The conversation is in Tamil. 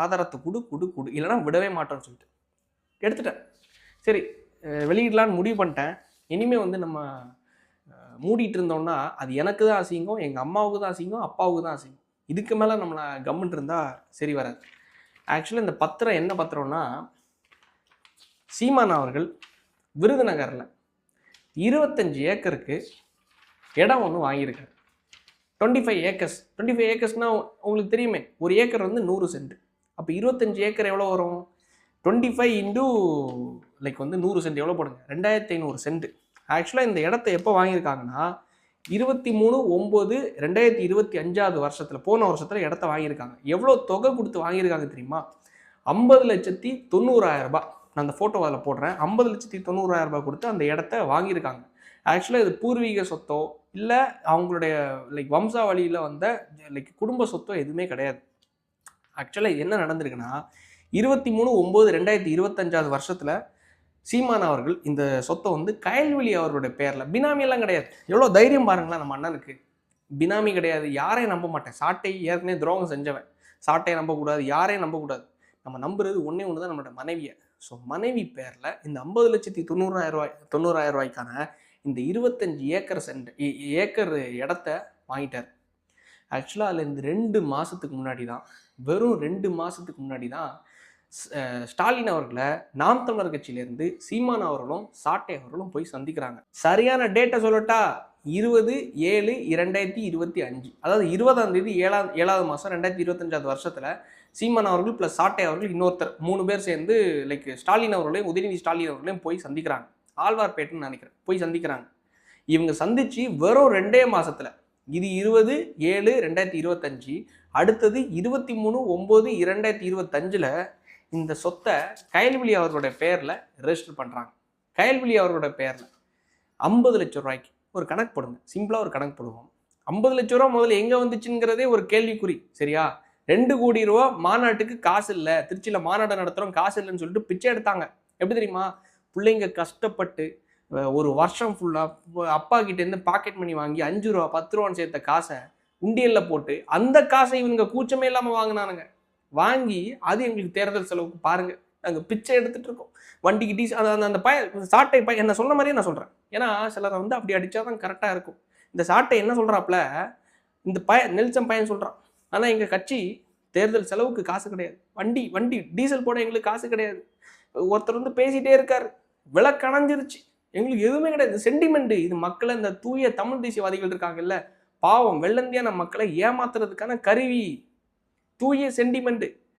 ஆதாரத்தை குடு குடு குடு, இல்லைனா விடவே மாட்டோம்னு சொல்லிட்டு எடுத்துட்டேன். சரி, வெளியிடலான்னு முடிவு பண்ணிட்டேன். இனிமேல் வந்து நம்ம மூடிட்டு இருந்தோம்னா அது எனக்கு தான் அசிங்கம், எங்கள் அம்மாவுக்கு தான் அசிங்கம், அப்பாவுக்கு தான் அசிங்கம். இதுக்கு மேலே நம்மளை கம்முன்ட்டு இருந்தால் சரி வராது. ஆக்சுவலி இந்த பத்திரம் என்ன பத்திரம்னா, சீமான் அவர்கள் விருதுநகரில் 25 ஏக்கருக்கு இடம் ஒன்று வாங்கியிருக்காரு. 25 ஏக்கர்ஸ். 25 ஏக்கர்ஸ்னால் உங்களுக்கு தெரியுமே, ஒரு ஏக்கர் வந்து 100 சென்ட். அப்போ 25 ஏக்கர் எவ்வளோ வரும்? 25 இன்டூ லைக் வந்து 100 சென்ட் எவ்வளோ போடுங்க? 2500 சென்ட். ஆக்சுவலாக இந்த இடத்த எப்போ வாங்கியிருக்காங்கன்னா 23/9/2025 வருஷத்தில், போன வருஷத்தில் இடத்த வாங்கியிருக்காங்க. எவ்வளோ தொகை கொடுத்து வாங்கியிருக்காங்க தெரியுமா? 50,90,000 ரூபாய். நான் அந்த ஃபோட்டோ அதில் போடுறேன். 50,90,000 ரூபாய் கொடுத்து அந்த இடத்த வாங்கியிருக்காங்க. ஆக்சுவலாக இது பூர்வீக சொத்தோ இல்லை அவங்களுடைய லைக் வம்சாவளியில் வந்த லைக் குடும்ப சொத்தோ எதுவுமே கிடையாது. ஆக்சுவலாக இது என்ன நடந்திருக்குன்னா 23/9/2025 வருஷத்தில் சீமான் அவர்கள் இந்த சொத்தை வந்து கயல்விழி அவர்களுடைய பேரில், பினாமியெல்லாம் கிடையாது. எவ்வளோ தைரியம் பாருங்களேன் நம்ம அண்ணனுக்கு. பினாமி கிடையாது, யாரையும் நம்ப மாட்டேன். சாட்டை ஏற்கனவே துரோகம் செஞ்சவன், சாட்டையை நம்பக்கூடாது, யாரையும் நம்பக்கூடாது. நம்ம நம்புறது ஒன்றே ஒன்று தான், நம்மளோட மனைவியை. ஸோ மனைவி பேரில் இந்த 50,90,000 ரூபாய்க்கான இந்த 25 ஏக்கர் இடத்த வாங்கிட்டார். ஆக்சுவலாக அதில் இந்த 2 மாதத்துக்கு முன்னாடி தான், வெறும் 2 மாதத்துக்கு முன்னாடி தான் ஸ்டாலின் அவர்களை நாம் தமிழர் கட்சியிலேருந்து சீமான் அவர்களும் சாட்டை அவர்களும் போய் சந்திக்கிறாங்க. சரியான டேட்டை சொல்லட்டா, 20/7/2025, அதாவது 20ஆம் தேதி 7வது மாதம் 2025 வருஷத்தில் சீமான் அவர்கள் ப்ளஸ் சாட்டை அவர்கள் இன்னொருத்தர் 3 பேர் சேர்ந்து லைக் ஸ்டாலின் அவர்களையும் உதயநிதி ஸ்டாலின் அவர்களையும் போய் சந்திக்கிறாங்க. ஆழ்வார்பேட்டைன்னு நினைக்கிறேன், போய் சந்திக்கிறாங்க. இவங்க சந்திச்சு வெறும் 2 மாதத்தில், இது 20/7/2025, அடுத்தது 23/9/2025 இந்த சொத்தை கயல்விழி அவர்களுடைய பேரில் ரெஜிஸ்டர் பண்ணுறாங்க. கயல்விழி அவர்களுடைய பேரில் 50 லட்சம் ரூபாய்க்கு ஒரு கணக்கு போடுங்க. சிம்பிளாக ஒரு கணக்கு போடுவோம். 50 லட்ச ரூபா முதல்ல எங்கே வந்துச்சுங்கிறதே ஒரு கேள்விக்குறி. சரியா? 2 கோடி ரூபா மாநாட்டுக்கு காசு இல்லை, திருச்சியில் மாநாடு நடத்துகிறோம் காசு இல்லைன்னு சொல்லிட்டு பிச்சை எடுத்தாங்க. எப்படி தெரியுமா? பிள்ளைங்க கஷ்டப்பட்டு ஒரு வருஷம் ஃபுல்லாக அப்பா கிட்டேருந்து பாக்கெட் மணி வாங்கி 5 ரூபா 10 ரூபான்னு சேர்த்த காசை உண்டியலில் போட்டு அந்த காசை இவங்க கூச்சமே இல்லாமல் வாங்கினானுங்க. வாங்கி அது எங்களுக்கு தேர்தல் செலவுக்கு பாருங்க, நாங்கள் பிச்சை எடுத்துட்டு இருக்கோம். வண்டிக்கு டீசல் அந்த சாட்டை என்ன சொன்ன மாதிரியே நான் சொல்கிறேன். ஏன்னா சிலரை வந்து அப்படி அடித்தா தான் கரெக்டாக இருக்கும். இந்த சாட்டை என்ன சொல்கிறாப்புல, இந்த நெல்சன் பையன் சொல்கிறான், ஆனால் எங்கள் கட்சி தேர்தல் செலவுக்கு காசு கிடையாது, வண்டி டீசல் போட எங்களுக்கு காசு கிடையாது. ஒருத்தர் வந்து பேசிகிட்டே இருக்கார், விலை கணஞ்சிருச்சு, எங்களுக்கு எதுவுமே கிடையாது. சென்டிமெண்ட் இது. மக்களை இந்த தூய தமிழ் தேசியவாதிகள் இருக்காங்கல்ல, பாவம் வெள்ளந்தியான மக்களை ஏமாத்துறதுக்கான கருவி, தூய சென்டிமெண்ட்.